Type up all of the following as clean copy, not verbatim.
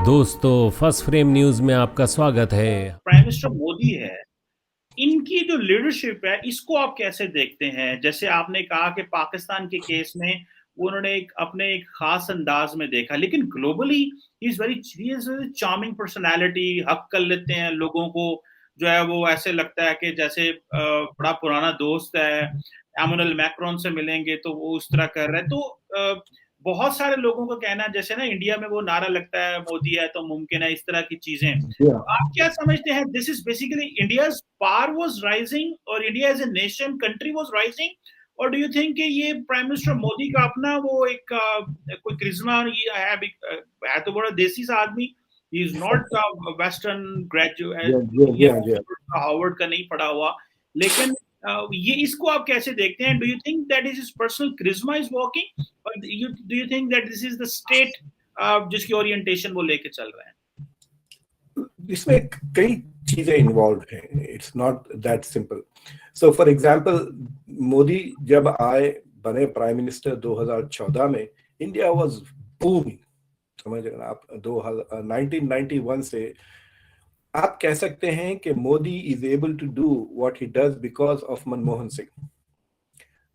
दोस्तों, first frame news में आपका स्वागत है। प्राइम मिनिस्टर मोदी है, इनकी जो लीडरशिप है, इसको आप कैसे देखते हैं? जैसे आपने कहा कि पाकिस्तान के केस में उन्होंने अपने एक खास अंदाज में देखा, लेकिन globally he is very charming personality, हक कर लेते हैं लोगों को। जो है वो ऐसे लगता है कि जैसे बड़ा पुराना दोस्त है। एमानुएल मैक्रोन से मिलेंगे तो वो उस तरह कर रहे हैं। तो बहुत सारे लोगों का कहना है, जैसे ना इंडिया में वो नारा लगता है, मोदी है तो मुमकिन है, इस तरह की चीजें। Yeah. आप क्या समझते हैं, this is basically India's power was rising और India as a nation country was rising, और डू यू थिंक कि ये प्राइम मिनिस्टर मोदी का अपना वो एक कोई क्रिज्मा ये है तो बड़ा देसी सा आदमी, ही is not western Yeah, graduate, yeah, ये yeah, yeah. हार्वर्ड का नहीं पढ़ा हुआ, लेकिन ये इसको आप कैसे देखते हैं? Do you think that is his personal charisma is working, और do you think that this is the state जिसकी ओरिएंटेशन वो लेके चल रहे हैं? इसमें कई चीजें इन्वॉल्व हैं, it's not that simple. So for example, Modi जब आए, बने प्राइम मिनिस्टर 2014 में, इंडिया वाज बूमिंग। समझ रहे हैं आप? 1991 से आप कह सकते हैं कि Modi is able to do what he does because of Manmohan Singh.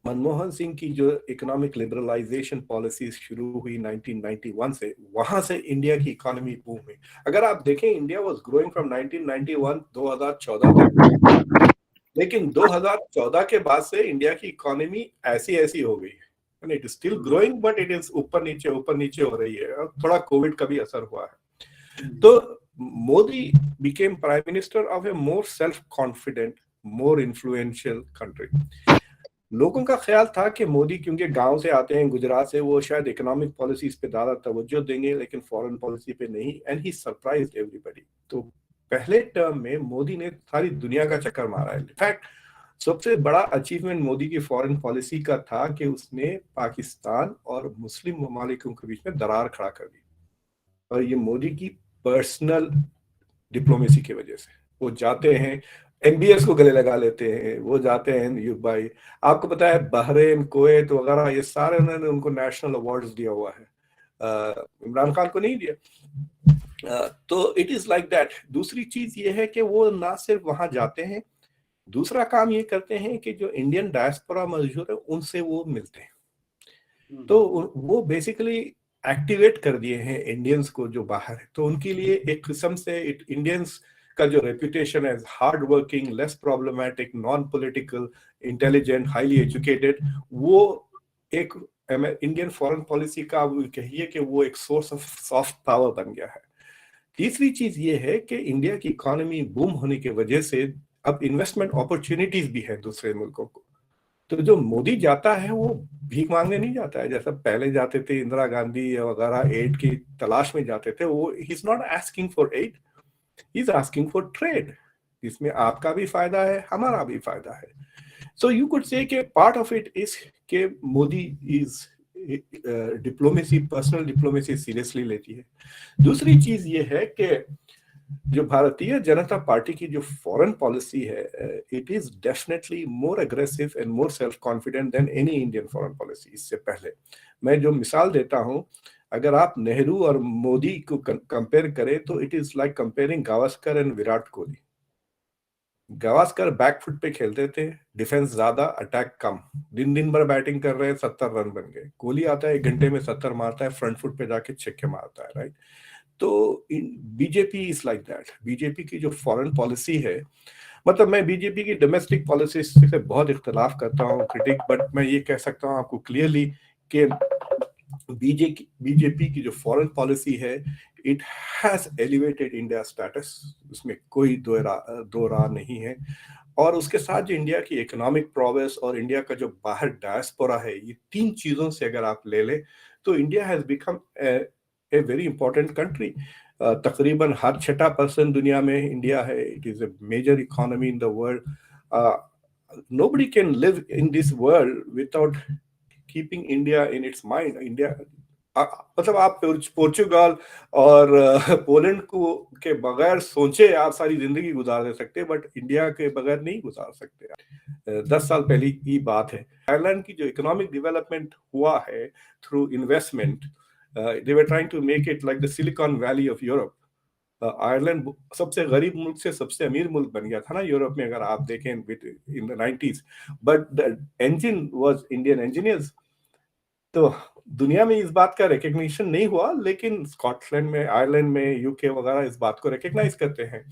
Manmohan Singh की जो इकोनॉमिक लिबरलाइजेशन पॉलिसी शुरू हुई 1991 से, वहां से इंडिया की इकोनॉमी बूम हुई। अगर आप देखें, इंडिया वाज ग्रोइंग फ्रॉम 1991 2014 तक, लेकिन 2014 के बाद से इंडिया की इकोनॉमी ऐसी ऐसी हो गई है। It is still growing, but it is ऊपर नीचे हो रही है, और थोड़ा कोविड का भी असर हुआ है। तो Modi became prime minister of A more self confident, more influential country. लोगों का ख्याल था कि मोदी क्योंकि गांव से आते हैं, गुजरात से, वो शायद इकोनॉमिक पॉलिसीज पे ज्यादा तवज्जो देंगे, लेकिन फॉरेन पॉलिसी पे नहीं। And he surprised everybody. तो पहले टर्म में मोदी ने सारी दुनिया का चक्कर मारा है। इनफैक्ट सबसे बड़ा अचीवमेंट मोदी की फॉरेन पॉलिसी का था कि उसने पाकिस्तान और मुस्लिम ममालिकों के बीच में दरार खड़ा कर दी। और ये मोदी की पर्सनल डिप्लोमेसी की वजह से। वो जाते हैं, एमबीएस को गले लगा लेते हैं, वो जाते हैं दुबई। आपको पता है, बहरेन, कुवैत वगैरह, ये सारे उन्होंने उनको नेशनल अवार्ड्स दिया हुआ है। इमरान खान को नहीं दिया। तो इट इज लाइक दैट। दूसरी चीज ये है कि वो ना सिर्फ वहां जाते हैं, दूसरा काम ये करते हैं कि जो इंडियन डायस्पोरा मौजूद है उनसे वो मिलते हैं। तो वो बेसिकली एक्टिवेट कर दिए हैं इंडियंस को जो बाहर है। तो उनके लिए एक किस्म से इंडियंस का जो रेपुटेशन है, hard working, less problematic, non political, intelligent, highly educated, वो एक इंडियन फॉरेन पॉलिसी का कहिए कि वो एक सोर्स ऑफ सॉफ्ट पावर बन गया है। तीसरी चीज ये है कि इंडिया की इकोनॉमी बूम होने की वजह से अब इन्वेस्टमेंट अपॉर्चुनिटीज भी है दूसरे मुल्कों को। तो जो मोदी जाता है वो भीख मांगने नहीं जाता है, जैसा पहले जाते थे इंदिरा गांधी वगैरह, एड की तलाश में जाते थे। वो he is not asking for aid, he is asking for trade. इसमें आपका भी फायदा है, हमारा भी फायदा है। सो यू कुड से कि पार्ट ऑफ इट इज के Modi is diplomacy, personal diplomacy seriously लेती है। दूसरी चीज ये है कि जो भारतीय जनता पार्टी की जो फॉरेन पॉलिसी है, it is definitely more aggressive and more self confident than any Indian foreign policy. इससे पहले मैं जो मिसाल देता हूं, अगर आप नेहरू और मोदी को कंपेयर करें तो it is like comparing Gavaskar and Virat Kohli. Gavaskar back foot पे खेलते थे, डिफेंस ज्यादा, अटैक कम, दिन दिन भर बैटिंग कर रहे हैं, 70 रन बन गए। कोहली आता है 1 घंटे में 70 मारता है, फ्रंट फुट पे जाके छक्के मारता है, राइट? तो BJP is like that. BJP की जो फॉरेन पॉलिसी है, मतलब मैं बीजेपी की डोमेस्टिक पॉलिसी से बहुत इख्तलाफ करता हूँ, क्रिटिक, बट मैं ये कह सकता हूँ आपको क्लियरली कि बीजेपी की जो फॉरेन पॉलिसी है, it has elevated India status, उसमें कोई दो राह नहीं है। और उसके साथ जो इंडिया की इकोनॉमिक प्रोग्रेस और इंडिया का जो बाहर डायस्पोरा है, ये तीन चीजों से अगर आप ले ले तो India has become a very important country. तकरीबन हर छठा पर्सन दुनिया में इंडिया है। It is a major economy in the world. Nobody can live in this world without keeping India in its mind. India मतलब आप पोर्चुगल और Poland को के बगैर सोचे आप सारी जिंदगी गुजार दे सकते, बट इंडिया के बगैर नहीं गुजार सकते। 10 साल पहले की बात है। आयरलैंड की जो इकोनॉमिक डेवलपमेंट हुआ है through investment, they were trying to make it like the Silicon Valley of Europe. Ireland सबसे गरीब मुल्क से सबसे अमीर मुल्क बन गया था ना यूरोप में, अगर आप देखें in the 90s, but the engine was Indian engineers. तो दुनिया में इस बात का रिकग्निशन नहीं हुआ, लेकिन स्कॉटलैंड में, आयरलैंड में, यूके वगैरह इस बात को रिकग्नाइज करते हैं।